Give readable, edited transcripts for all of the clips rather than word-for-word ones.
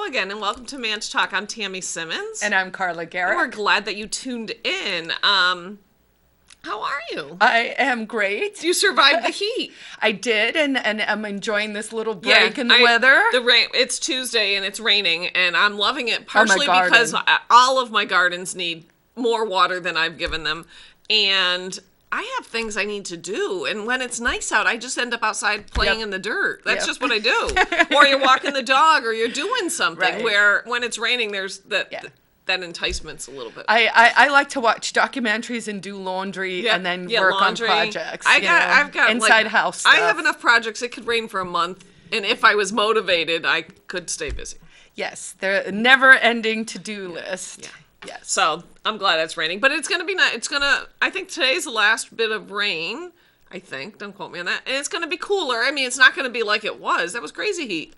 again, and welcome to ManchTalk. I'm Tammy Simmons. And I'm Carla Gericke. We're glad that you tuned in. How are you? I am great. You survived the heat. I did, and I'm enjoying this little break in the weather. The rain. It's Tuesday, and it's raining, and I'm loving it, partially garden. because all of my gardens need more water than I've given them, and I have things I need to do, and when it's nice out, I just end up outside playing in the dirt. That's just what I do. Or you're walking the dog, or you're doing something, Right. Where when it's raining, there's that enticement's a little bit. I like to watch documentaries and do laundry and then work laundry. on projects. I've got inside house stuff. I have enough projects. It could rain for a month, and if I was motivated, I could stay busy. Yes, the never-ending to-do list. Yeah. Yes. So I'm glad it's raining, but it's gonna be nice. I think today's the last bit of rain. I think. Don't quote me on that. And it's gonna be cooler. I mean, it's not gonna be like it was. That was crazy heat.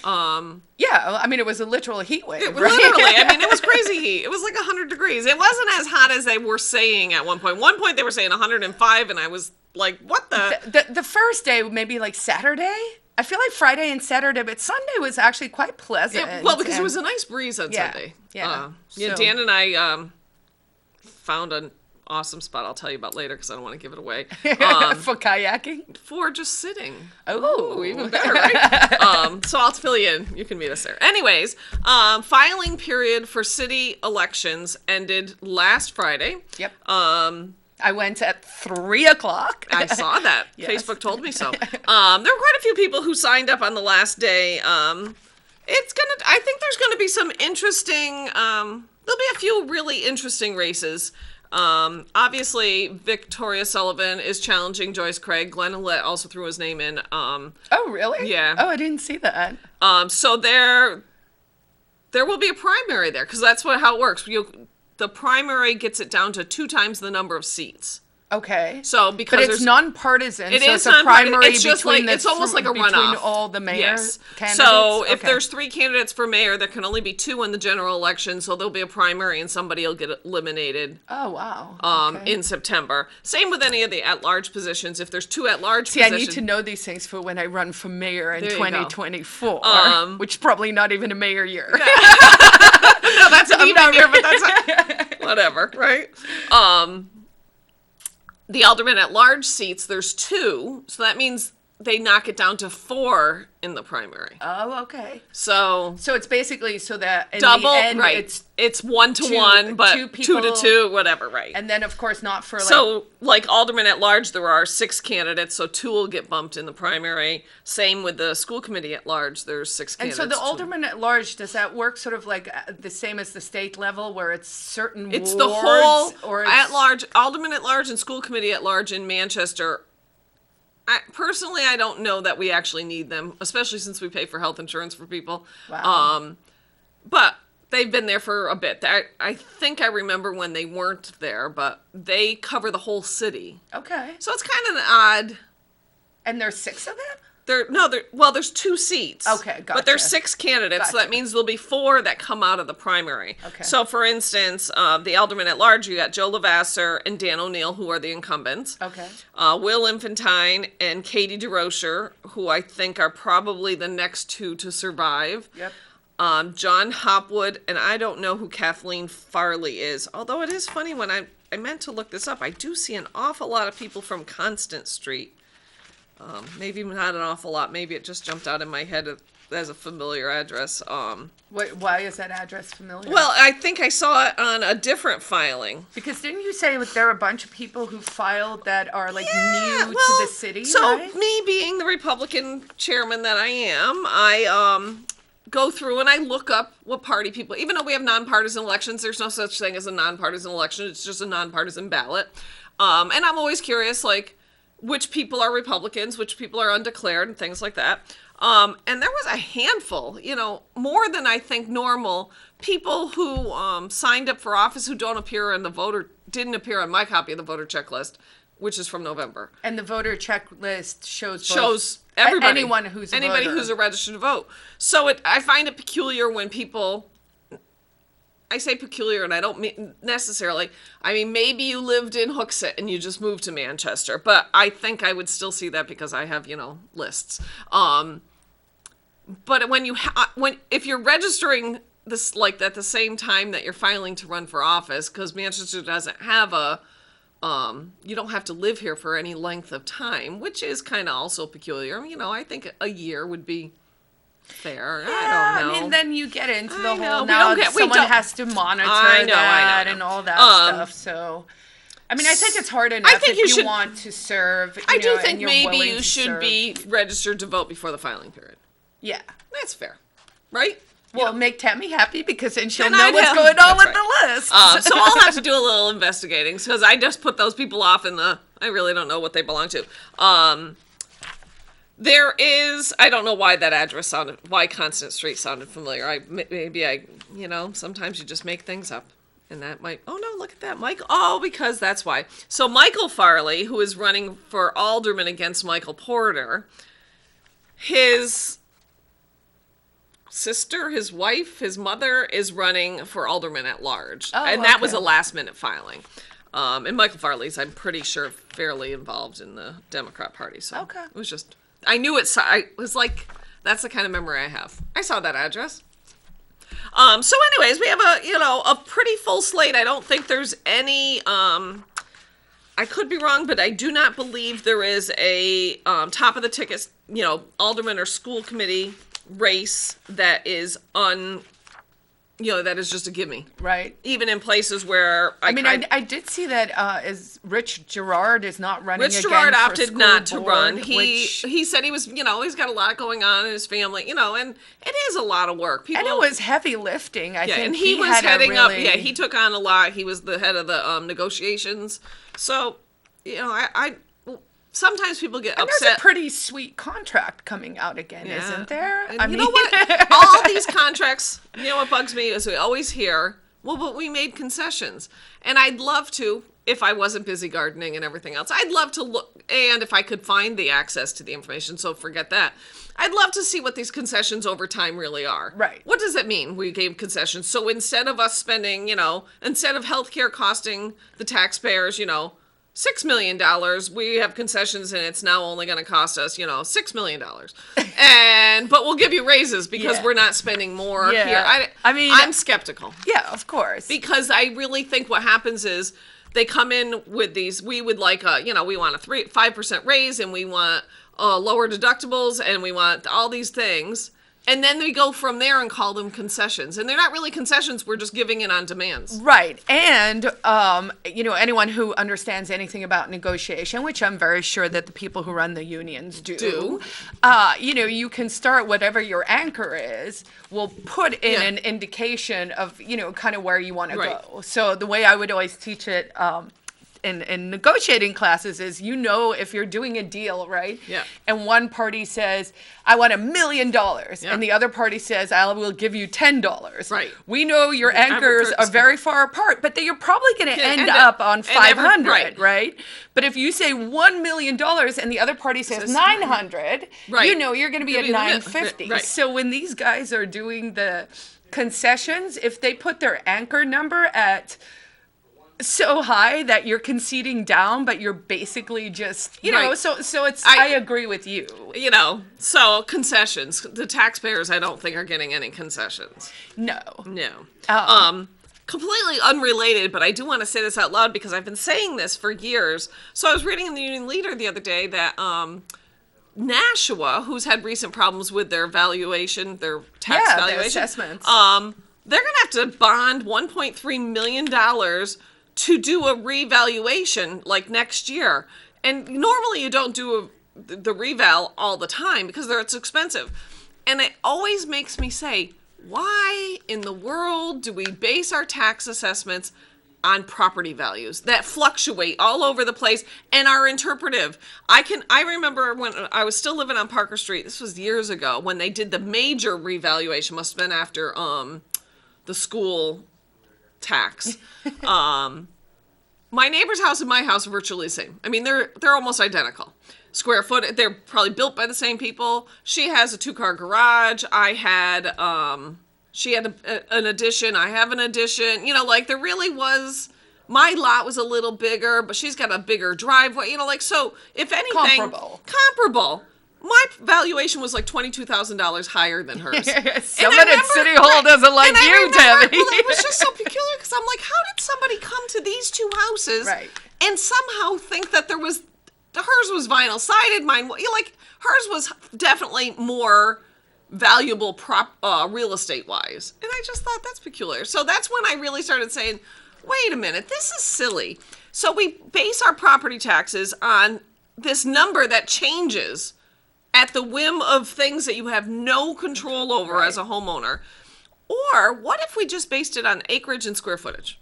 Yeah, I mean, it was a literal heat wave. It, right? literally, I mean, it was crazy heat. It was like 100 degrees. It wasn't as hot as they were saying at one point. One point they were saying 105, and I was like, what The first day, maybe like Saturday? I feel like Friday and Saturday, but Sunday was actually quite pleasant. Because it was a nice breeze on Sunday. Yeah. Dan and I found an awesome spot I'll tell you about later because I don't want to give it away. For kayaking? For just sitting. Oh, even better, right? So I'll fill you in. You can meet us there. Anyways, filing period for city elections ended last Friday. Yep. I went at 3 o'clock. I saw that. Yes. Facebook told me so. There were quite a few people who signed up on the last day. I think there's gonna be some interesting. There'll be a few really interesting races. Obviously, Victoria Sullivan is challenging Joyce Craig. Glenn Ouellette also threw his name in. Oh, really? Yeah. Oh, I didn't see that. So there will be a primary there because that's how it works. The primary gets it down to 2 times the number of seats. Okay. So because but it's nonpartisan. It so is it's a primary It's just between it's almost like a runoff between all the mayor candidates. So if there's 3 candidates for mayor, there can only be 2 in the general election. So there'll be a primary, and somebody will get eliminated. Oh wow. In September. Same with any of the at-large positions. If there's 2 at-large See, positions, I need to know these things for when I run for mayor in There you go. 2024, which is probably not even a mayor year. No, that's an even year, but that's whatever, right? The alderman at large seats, there's 2, so that means they knock it down to 4 in the primary. Oh, okay. So it's basically so that in double, the end, right? It's 1 to 1, but 2 to 2, whatever, right? And then, of course, not for like alderman at large, there are 6 candidates, so 2 will get bumped in the primary. Same with the school committee at large, there's 6 And candidates. so the alderman at large, does that work sort of like the same as the state level, where it's certain wards? It's the whole or at large, alderman at large and school committee at large in Manchester. Personally, I don't know that we actually need them, especially since we pay for health insurance for people. Wow. But they've been there for a bit. I think I remember when they weren't there, but they cover the whole city. Okay. So it's kind of an odd. And there's 6 of them? There's 2 seats. Okay, gotcha. But there's 6 candidates, so that means there'll be 4 that come out of the primary. Okay. So, for instance, the alderman at large, you got Joe Lavasser and Dan O'Neill, who are the incumbents. Okay. Will Infantine and Katie DeRocher, who I think are probably the next 2 to survive. Yep. John Hopwood, and I don't know who Kathleen Farley is. Although it is funny, when I meant to look this up, I do see an awful lot of people from Constant Street. Maybe not an awful lot. Maybe it just jumped out in my head as a familiar address. Why is that address familiar? Well, I think I saw it on a different filing. Because didn't you say there are a bunch of people who filed that are new to the city? So right? me being the Republican chairman that I am, I go through and I look up what party people, even though we have nonpartisan elections, there's no such thing as a nonpartisan election. It's just a nonpartisan ballot. And I'm always curious, which people are Republicans, which people are undeclared, and things like that. And there was a handful, more than I think normal, people who signed up for office who didn't appear on my copy of the voter checklist, which is from November. And the voter checklist shows everybody, anybody who's a registered to vote. So I find it peculiar when people. I say peculiar, and I don't mean necessarily. I mean, maybe you lived in Hooksett and you just moved to Manchester, but I think I would still see that because I have, lists. But if you're registering this like at the same time that you're filing to run for office, because Manchester doesn't have you don't have to live here for any length of time, which is kind of also peculiar. I think a year would be fair. Yeah, I don't know. I mean, then you get into the I know. whole We now don't get- we someone don't- has to monitor I know. and all that stuff. So, I mean, I think it's hard enough think if you you should- want to serve. I do know, think and you're maybe willing you to should serve. be registered to vote before the filing period. Yeah. That's fair, right? Well, make Tammy happy because then she'll Then know I'd what's have- going on that's with the list. So I'll have to do a little investigating because I just put those people off I really don't know what they belong to. I don't know why that address why Constant Street sounded familiar. Sometimes you just make things up. And that might, oh no, look at that, Mike. Oh, because that's why. So Michael Farley, who is running for alderman against Michael Porter, his sister, his wife, his mother is running for alderman at large. Oh, and that was okay. a last minute filing. And Michael Farley's, I'm pretty sure, fairly involved in the Democrat Party. So Okay. it was just, I knew I was like, that's the kind of memory I have. I saw that address. So anyways, we have a pretty full slate. I don't think there's any, I could be wrong, but I do not believe there is a, top of the ticket, alderman or school committee race that is that is just a gimme. Right. Even in places where I did see that is Rich Gerard is not running Rich again Gerard for opted school not to board, run. which- He said he was, he's got a lot going on in his family, and it is a lot of work. People, and it was heavy lifting. I think and he was had heading a really, up. Yeah, he took on a lot. He was the head of the negotiations. So, I sometimes people get And upset. there's a pretty sweet contract coming out again, Yeah. isn't there? And you know what? All these contracts, what bugs me is we always hear, well, but we made concessions. And I'd love to, if I wasn't busy gardening and everything else, I'd love to look, and if I could find the access to the information, so forget that. I'd love to see what these concessions over time really are. Right. What does it mean we gave concessions? So instead of us spending, instead of healthcare costing the taxpayers, $6 million, we have concessions and it's now only going to cost us, $6 million. But we'll give you raises because Yeah. we're not spending more Yeah. here. I'm skeptical Yeah, of course. because I really think what happens is they come in with these, we would like we want a 5% raise and we want lower deductibles and we want all these things. And then we go from there and call them concessions. And they're not really concessions. We're just giving in on demands. Right. And, anyone who understands anything about negotiation, which I'm very sure that the people who run the unions do. You can start whatever your anchor is, will put in Yeah. an indication of, kind of where you want to Right. go. So the way I would always teach it, in negotiating classes is, if you're doing a deal, right? Yeah. And one party says, I want $1 million. Yeah. And the other party says, I will give you $10. Right. We know your anchors are very far apart, but that you're probably going to end end up up- on and 500, right? But if you say $1 million and the other party says 900, Right. you're going to be You'll at be in the mid- 950. right. So when these guys are doing the concessions, if they put their anchor number at so high that you're conceding down, but you're basically just, Right. so it's, I agree with you. So concessions. The taxpayers, I don't think, are getting any concessions. No. No. Completely unrelated, but I do want to say this out loud because I've been saying this for years. So I was reading in the Union Leader the other day that Nashua, who's had recent problems with their valuation, their tax Their valuation, assessments. they're going to have to bond $1.3 million to do a revaluation like next year. And normally you don't do the reval all the time because it's expensive. And it always makes me say, why in the world do we base our tax assessments on property values that fluctuate all over the place and are interpretive? I remember when I was still living on Parker Street, this was years ago, when they did the major revaluation, must have been after the school tax. My neighbor's house and my house are virtually the same. I mean, they're almost identical. Square foot, they're probably built by the same people. She has a 2-car garage. She had an addition. I have an addition. There really was, my lot was a little bigger, but she's got a bigger driveway. So if anything, Comparable. my valuation was like $22,000 higher than hers. Someone at City Hall doesn't like you, Tammy. Well, it was just so peculiar because I'm like, how did somebody come to these two houses and somehow think that hers was vinyl sided, mine, like hers was definitely more valuable real estate wise. And I just thought that's peculiar. So that's when I really started saying, wait a minute, this is silly. So we base our property taxes on this number that changes at the whim of things that you have no control over as a homeowner. Or what if we just based it on acreage and square footage?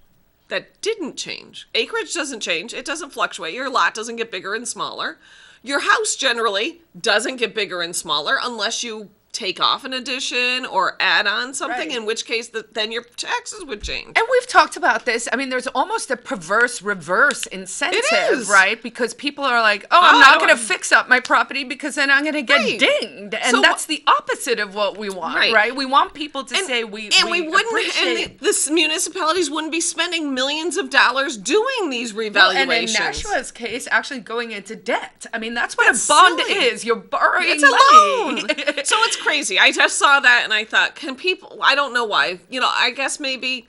That didn't change. Acreage doesn't change. It doesn't fluctuate. Your lot doesn't get bigger and smaller. Your house generally doesn't get bigger and smaller unless you take off an addition or add on something, in which case then your taxes would change. And we've talked about this. I mean, there's almost a perverse reverse incentive, right? Because people are like, I'm not going to fix up my property because then I'm going to get dinged. And so, that's the opposite of what we want, right? We want people to say we wouldn't, and the municipalities wouldn't be spending millions of dollars doing these revaluations. Well, and in Nashua's case, actually going into debt. I mean, that's what a bond is. You're borrowing money. It's a loan. So it's crazy. I just saw that and I thought, can people, I don't know why, I guess maybe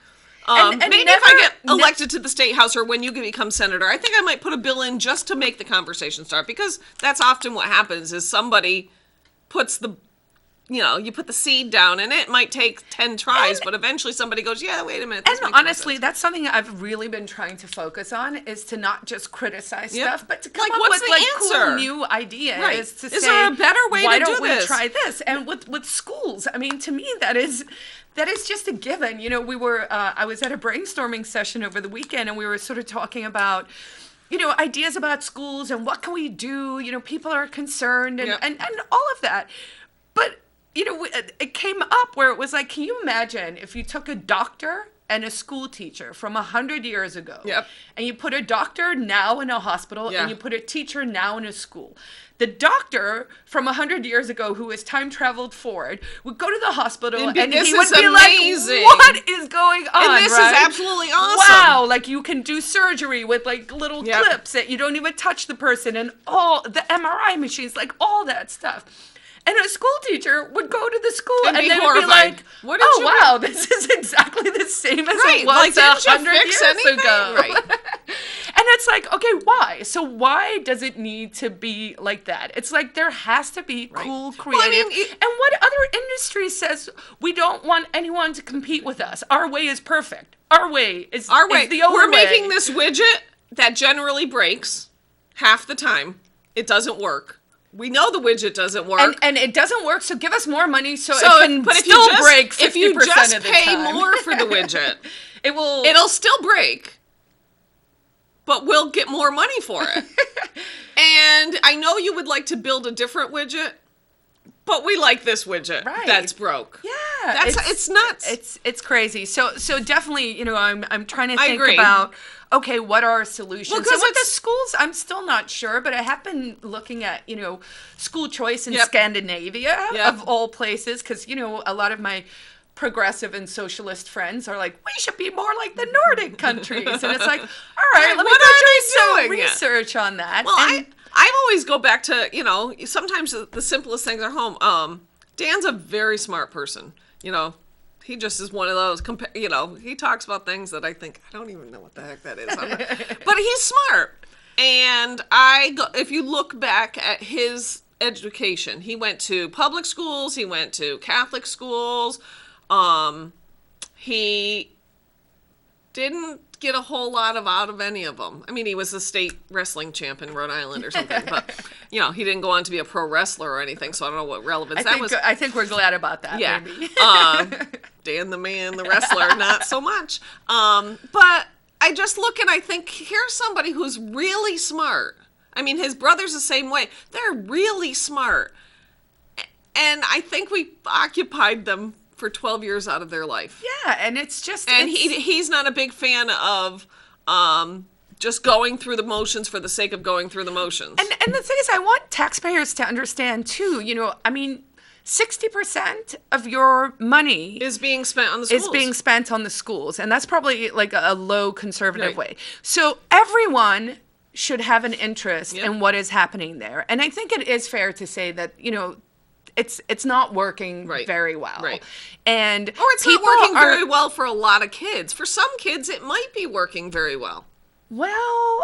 maybe if I get elected to the state house or when you become senator, I think I might put a bill in just to make the conversation start, because that's often what happens is somebody puts you put the seed down and it might take 10 tries, but eventually somebody goes, yeah, wait a minute. And honestly, that's something I've really been trying to focus on, is to not just criticize stuff, but to come up with cool new ideas to say, is there a better way to do this? Why don't we try this? And with schools, I mean, to me, that is just a given. We were, I was at a brainstorming session over the weekend and we were sort of talking about, ideas about schools and what can we do? People are concerned and all of that. But it came up where it was like, can you imagine if you took a doctor and a school teacher from 100 years ago, and you put a doctor now in a hospital, and you put a teacher now in a school? The doctor from 100 years ago, who has time traveled forward, would go to the hospital and he would be amazing. Like, what is going on? And this is absolutely awesome. Wow, like you can do surgery with like little clips that you don't even touch the person, and all the MRI machines, like all that stuff. And a school teacher would go to the school and they would be like, wow, this is exactly the same as it was 100 years ago. Right. And it's like, okay, why? So why does it need to be like that? It's like there has to be cool, creative. And what other industry says we don't want anyone to compete with us? Our way is perfect. Our way is the only way. We're making this widget that generally breaks half the time. It doesn't work. We know the widget doesn't work. And it doesn't work, so give us more money so it can still break 50% if you just of the pay time. more for the widget, it'll still break, but we'll get more money for it. And I know you would like to build a different widget, but we like this widget that's broke. Yeah. It's nuts. It's crazy. So definitely, I'm trying to think about, okay, what are solutions? Well, so with the schools, I'm still not sure, but I have been looking at, school choice in Scandinavia, of all places, because, a lot of my progressive and socialist friends are like, we should be more like the Nordic countries. And it's like, all right, let me do some research on that. Well, I always go back to, sometimes the simplest things are home. Dan's a very smart person, He just is one of those, he talks about things that I think, I don't even know what the heck that is. But he's smart. And if you look back at his education, he went to public schools, he went to Catholic schools. He didn't get a whole lot out of any of them. I mean, he was a state wrestling champ in Rhode Island or something, but he didn't go on to be a pro wrestler or anything, so I don't know what relevance that was. I think we're glad about that. Yeah. Maybe. Dan the man, the wrestler, not so much. But I just look and I think, here's somebody who's really smart. I mean, his brother's the same way. They're really smart. And I think we occupied them for 12 years out of their life. Yeah, and it's just... And he's not a big fan of just going through the motions for the sake of going through the motions. And the thing is, I want taxpayers to understand, too, 60% of your money is being spent on the schools. And that's probably like a low conservative way. So everyone should have an interest in what is happening there. And I think it is fair to say that, it's not working very well. Right. And or it's not working very well for a lot of kids. For some kids, it might be working very well. Well,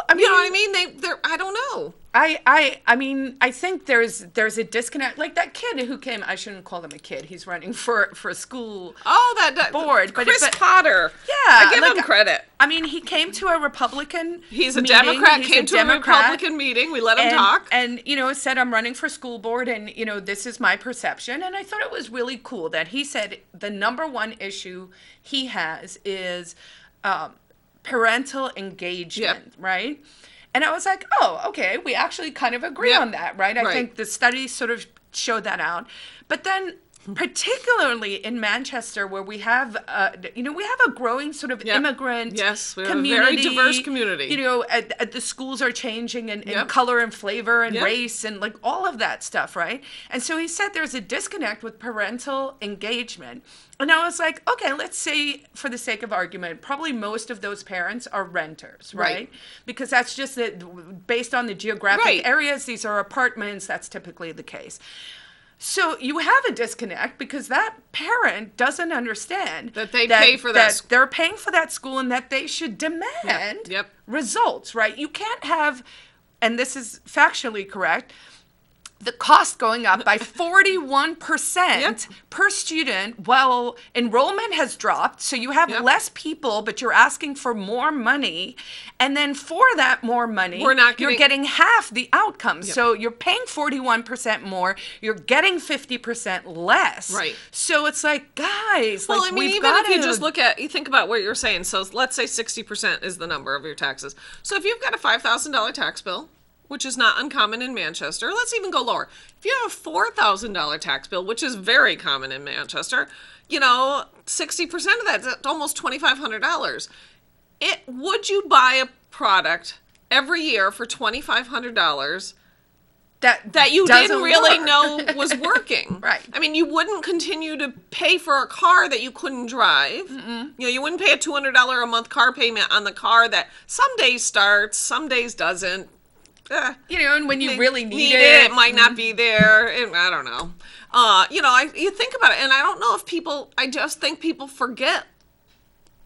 I mean, you know what I mean? They're I don't know. I mean, I think there's a disconnect. Like that kid who came, I shouldn't call him a kid. He's running for school board. Chris Potter. Yeah. I give him credit. I mean, he came to a Republican He's a meeting. Democrat, came to a Republican meeting. We let him talk. And, said, I'm running for school board and, this is my perception. And I thought it was really cool that he said the number one issue he has is parental engagement, right? And I was like, oh, okay, we actually kind of agree on that, right? I think the studies sort of show that out. But then particularly in Manchester, where we have, we have a growing sort of immigrant we have community. a very diverse community. The schools are changing in color and flavor and race and like all of that stuff, right? And so he said there's a disconnect with parental engagement. And I was like, okay, let's say, for the sake of argument, probably most of those parents are renters, right? Because that's just based on the geographic areas. These are apartments. That's typically the case. So you have a disconnect because that parent doesn't understand that they pay for that they're paying for that school and that they should demand results, right? You can't have, and this is factually correct, the cost going up by 41% per student. Well, enrollment has dropped, so you have less people, but you're asking for more money. And then for that more money, you're getting half the outcome. So you're paying 41% more, you're getting 50% less. Right. So it's like, guys, well, I mean, even if you think about what you're saying, so let's say 60% is the number of your taxes. So if you've got a $5,000 tax bill, which is not uncommon in Manchester. Let's even go lower. If you have a $4,000 tax bill, which is very common in Manchester, 60% of that is almost $2,500. Would you buy a product every year for $2,500 that you didn't really know was working? Right. I mean, you wouldn't continue to pay for a car that you couldn't drive. You wouldn't pay a $200 a month car payment on the car that some days starts, some days doesn't. And when you really need it might not be there. I don't know. You think about it, and I don't know if I just think people forget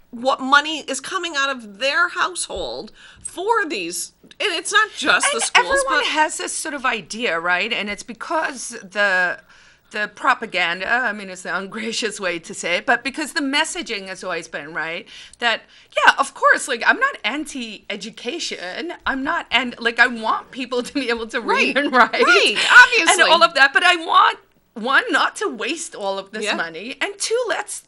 what money is coming out of their household for these. And it's not just the schools. Everyone has this sort of idea, right? And it's because the propaganda, I mean, it's the ungracious way to say it, but because the messaging has always been, right, that, of course, like, I'm not anti-education. I'm not, and like, I want people to be able to read and write. Right, obviously. And all of that, but I want, one, not to waste all of this money, and two, let's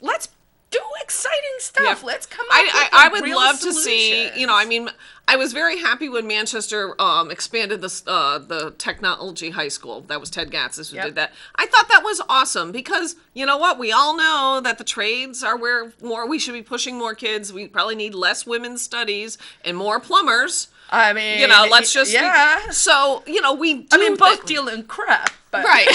do exciting stuff. Let's come up with I would real love solutions. to see, I was very happy when Manchester expanded the technology high school. That was Ted Gatzis who did that. I thought that was awesome because, you know what? We all know that the trades are where we should be pushing more kids. We probably need less women's studies and more plumbers. I mean, let's just... So, we do... I mean, both deal in crap, but... Right.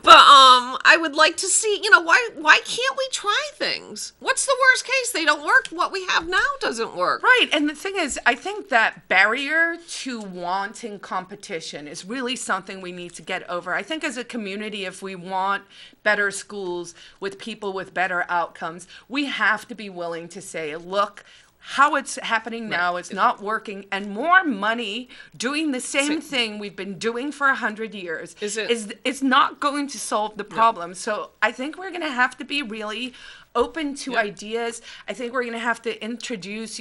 But I would like to see, why can't we try things? What's the worst case? They don't work. What we have now doesn't work. Right. And the thing is, I think that barrier to wanting competition is really something we need to get over. I think as a community, if we want better schools with people with better outcomes, we have to be willing to say, look, how it's happening now is not working, and more money doing the same thing we've been doing for 100 years is not going to solve the problem. So I think we're going to have to be really open to ideas. I think we're going to have to introduce,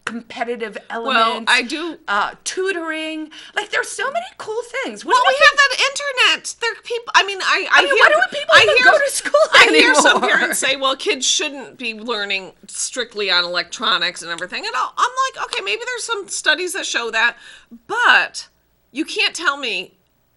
competitive elements. Well, I do. Tutoring. Like, there's so many cool things. We have that internet. There are people. I mean, why don't people even go to school anymore? I hear some parents say, well, kids shouldn't be learning strictly on electronics and everything. And I'm like, okay, maybe there's some studies that show that. But you can't tell me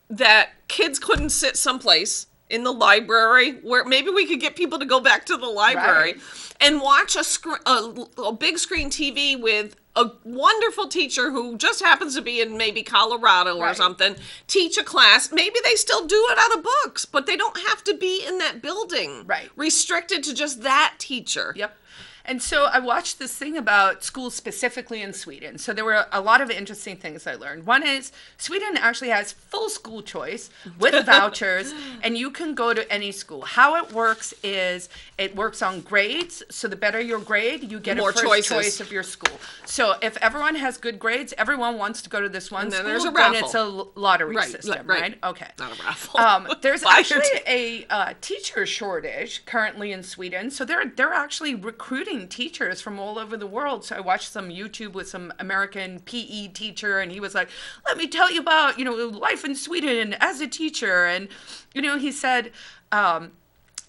that kids couldn't sit someplace in the library where maybe we could get people to go back to the library and watch a big screen TV with a wonderful teacher who just happens to be in maybe Colorado or something, teach a class. Maybe they still do it out of books, but they don't have to be in that building. Right. Restricted to just that teacher. Yep. And so I watched this thing about schools specifically in Sweden. So there were a lot of interesting things I learned. One is Sweden actually has full school choice with vouchers, and you can go to any school. How it works is it works on grades. So the better your grade, you get More a first choices. choice of your school. So if everyone has good grades, everyone wants to go to this one And then school, there's a then raffle. it's a lottery Right, system, right. right? Okay. Not a raffle. There's Buy your actually ticket. a teacher shortage currently in Sweden. So they're actually recruiting teachers from all over the world. So I watched some YouTube with some American PE teacher, and he was like, let me tell you about, life in Sweden as a teacher. And, he said,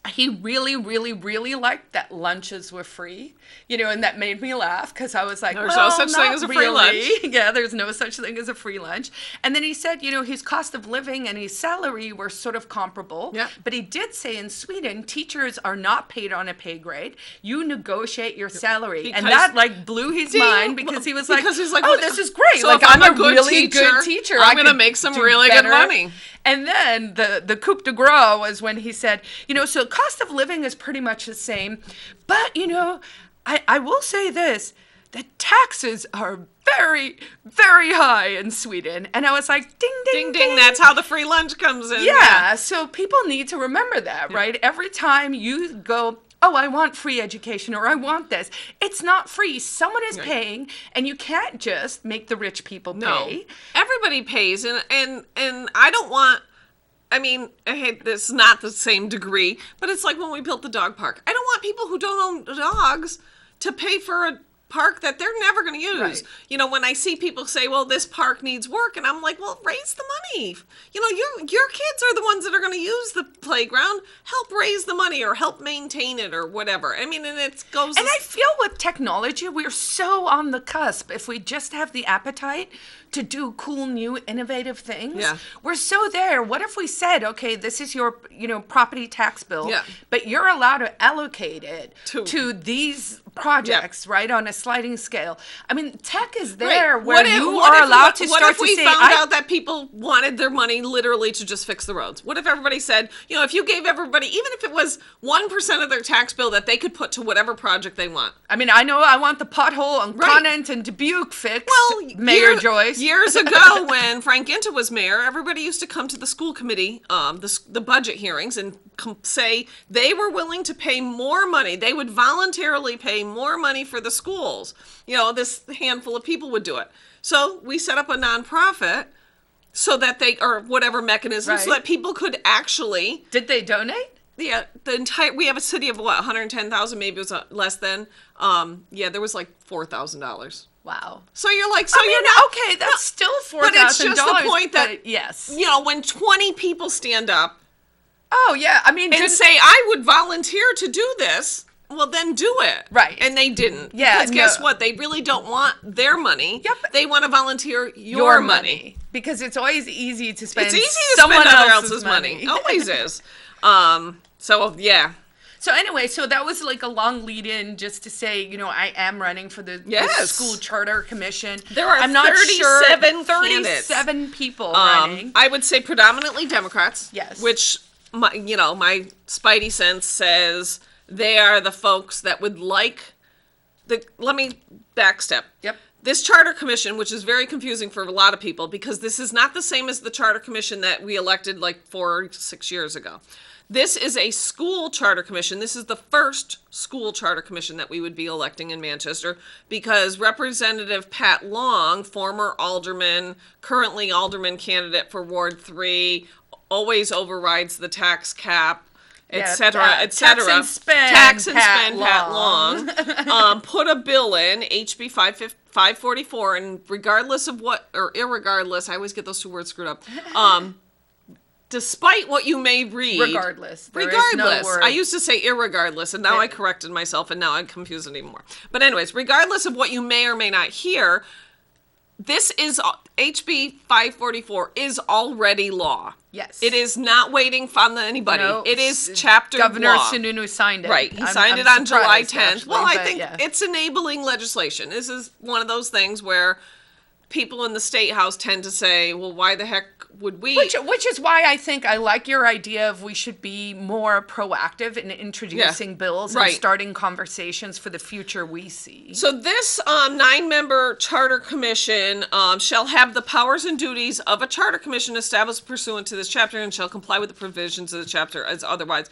he really, really, really liked that lunches were free, and that made me laugh because I was like, There's no such thing as a free lunch. Yeah, there's no such thing as a free lunch. And then he said, his cost of living and his salary were sort of comparable. Yeah. But he did say in Sweden, teachers are not paid on a pay grade. You negotiate your salary. Because- and that blew his mind because he was like, oh, this is great. So like, if I'm I'm a a good really teacher, good teacher. I'm I gonna could make some do really good better. money. And then the coup de grace was when he said, so cost of living is pretty much the same. But, I will say this, the taxes are very, very high in Sweden. And I was like, ding, ding, Ding, ding. That's how the free lunch comes in. Yeah, so people need to remember that, right? Every time you go, oh, I want free education or I want this, it's not free. Someone is paying, and you can't just make the rich people pay. Everybody pays, and I don't want. I mean, this is not the same degree, but it's like when we built the dog park. I don't want people who don't own dogs to pay for a park that they're never going to use. Right. When I see people say, well, this park needs work, and I'm like, well, raise the money. Your kids are the ones that are going to use the playground. Help raise the money or help maintain it or whatever. I mean, and it goes... And I feel with technology, we're so on the cusp. If we just have the appetite to do cool, new, innovative things, we're so there. What if we said, okay, this is your, property tax bill, but you're allowed to allocate it to these projects, right, on a sliding scale. I mean, tech is there where you are allowed to start to say... What if we found out that people wanted their money literally to just fix the roads? What if everybody said, if you gave everybody, even if it was 1% of their tax bill, that they could put to whatever project they want? I mean, I know I want the pothole on Conant and Dubuque fixed, Mayor Joyce. Years ago, when Frank Ginta was mayor, everybody used to come to the school committee, the budget hearings, and say they were willing to pay more money. They would voluntarily pay more money for the schools. This handful of people would do it. So we set up a nonprofit so that or whatever mechanism, so that people could actually... Did they donate? Yeah, we have a city of 110,000, maybe it was less than. There was like $4,000. Wow. So you're like, okay, that's still $4,000. But it's just the point that, yes. When 20 people stand up. Oh, yeah, I mean. And say, I would volunteer to do this. Well, then do it. Right. And they didn't. Yeah. Because guess what? They really don't want their money. Yep. They want to volunteer your money. Because it's always easy to spend It's easy to someone spend other else's money. Always is. So, yeah. So anyway, that was like a long lead in just to say, I am running for the school charter commission. There are 37 people running. I would say predominantly Democrats. Yes. Which, my spidey sense says they are the folks that would like let me backstep. Yep. This charter commission, which is very confusing for a lot of people because this is not the same as the charter commission that we elected like 4 or 6 years ago. This is a school charter commission. This is the first school charter commission that we would be electing in Manchester because Representative Pat Long, former alderman, currently alderman candidate for Ward 3, always overrides the tax cap, etc., etc. Tax and spend, Pat Long. Put a bill in, HB 544, and regardless of irregardless, I always get those two words screwed up, despite what you may read. Regardless. Regardless. I used to say irregardless, and now I corrected myself, and now I'm confused anymore. But anyways, regardless of what you may or may not hear, this is HB 544 is already law. Yes. It is not waiting on anybody. No, it is chapter Governor law. Sununu signed it. Right. He signed it on July 10th. Actually, well, I think it's enabling legislation. This is one of those things where people in the State House tend to say, well, why the heck would we? Which is why I think I like your idea of we should be more proactive in introducing bills and starting conversations for the future we see. So this 9-member charter commission shall have the powers and duties of a charter commission established pursuant to this chapter and shall comply with the provisions of the chapter as otherwise.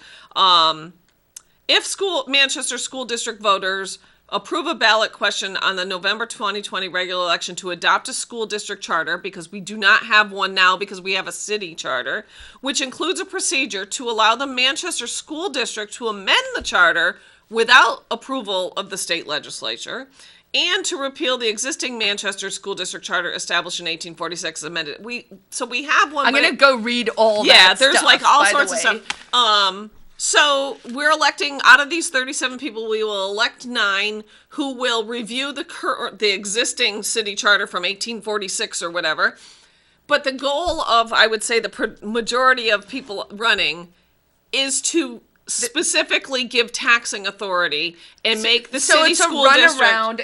If Manchester School District voters approve a ballot question on the November 2020 regular election to adopt a school district charter, because we do not have one now because we have a city charter, which includes a procedure to allow the Manchester School District to amend the charter without approval of the state legislature, and to repeal the existing Manchester School District charter established in 1846 amended. We have one. I'm going to go read all that Yeah, there's stuff, like all by sorts the of way. stuff. So we're electing, out of these 37 people, we will elect 9 who will review the existing city charter from 1846 or whatever. But the goal of, I would say, the majority of people running is to specifically give taxing authority and make the city school district. So it's a run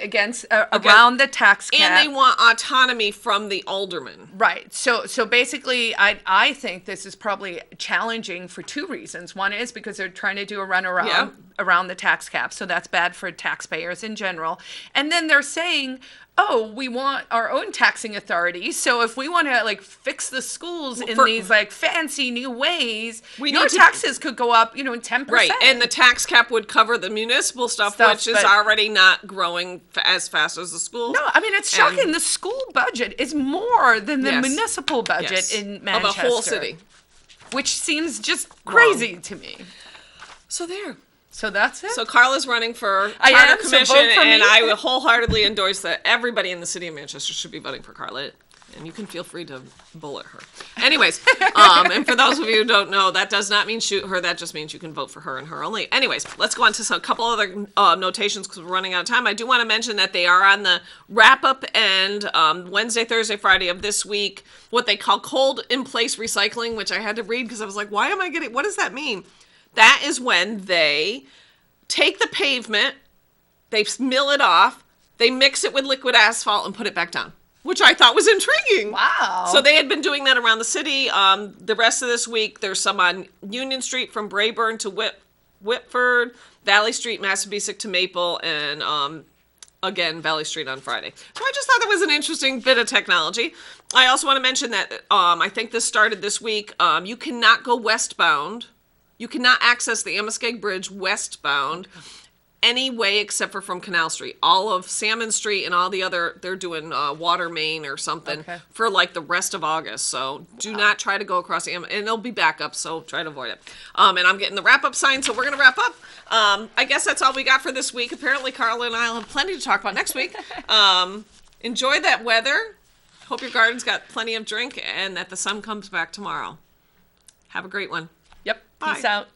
around around the tax cap. And they want autonomy from the aldermen. Right. So basically, I think this is probably challenging for 2 reasons. One is because they're trying to do a run around the tax cap, so that's bad for taxpayers in general. And then they're saying, oh, we want our own taxing authority. So if we want to like fix the schools in these like fancy new ways, your taxes could go up, 10%. Right, and the tax cap would cover the municipal stuff which is already not growing as fast as the schools. No, I mean, it's shocking. The school budget is more than the municipal budget in Manchester. Of a whole city. Which seems just crazy to me. So there. So that's it. So Carla's running for charter commission, and I will wholeheartedly endorse that everybody in the city of Manchester should be voting for Carla. And you can feel free to bullet her. Anyways, and for those of you who don't know, that does not mean shoot her. That just means you can vote for her and her only. Anyways, let's go on to a couple other notations because we're running out of time. I do want to mention that they are on the wrap-up and Wednesday, Thursday, Friday of this week, what they call cold-in-place recycling, which I had to read because I was like, what does that mean? That is when they take the pavement, they mill it off, they mix it with liquid asphalt and put it back down, which I thought was intriguing. Wow. So they had been doing that around the city. The rest of this week, there's some on Union Street from Brayburn to Whitford, Valley Street, Massabesic to Maple, and again, Valley Street on Friday. So I just thought that was an interesting bit of technology. I also want to mention that I think this started this week. You cannot go westbound. You cannot access the Amoskeag Bridge westbound any way except for from Canal Street. All of Salmon Street and all the other, they're doing water main or something for like the rest of August. So do not try to go across the and it'll be back up, so try to avoid it. And I'm getting the wrap-up sign, so we're going to wrap up. I guess that's all we got for this week. Apparently, Carla and I will have plenty to talk about next week. Enjoy that weather. Hope your garden's got plenty of drink and that the sun comes back tomorrow. Have a great one. Yep. Bye. Peace out.